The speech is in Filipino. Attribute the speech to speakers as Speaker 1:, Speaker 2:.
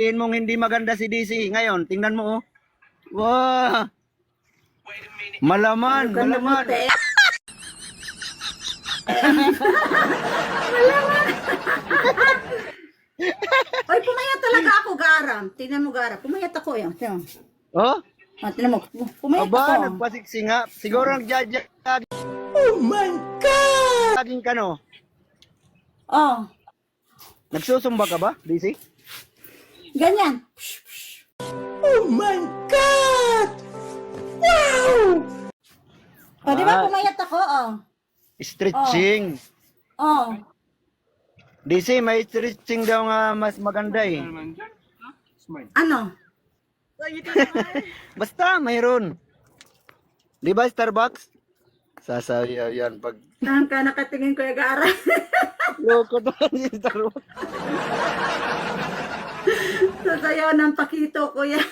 Speaker 1: Tingin mong hindi maganda si DC. Ngayon, tingnan mo, oh. Wow! Malaman, malaman.
Speaker 2: Oy, pumayat talaga ako, Garam. Tingnan mo, Garam. Pumayat ako, yan. Tingnan mo.
Speaker 1: Oh?
Speaker 2: Tingnan mo. Pumayat
Speaker 1: Aba,
Speaker 2: ako.
Speaker 1: nagpasiksi nga. Siguro nagjajag.
Speaker 2: Oh my God!
Speaker 1: Laging ka, no?
Speaker 2: Oh,
Speaker 1: Nagsusumba ka ba, DC?
Speaker 2: ganyan. Oh my God! Wow! O, di ba
Speaker 1: Ah.
Speaker 2: pumayat ako, oh.
Speaker 1: Stretching.
Speaker 2: Oh.
Speaker 1: DC, may stretching daw nga mas maganda eh.
Speaker 2: Ano?
Speaker 1: Basta, mayroon. Di ba, Starbucks? Sasayaw yan pag...
Speaker 2: Saan ka nakatingin ko yung Garam?
Speaker 1: Loko to si Starbucks.
Speaker 2: Sasayaw ng pakito ko yan.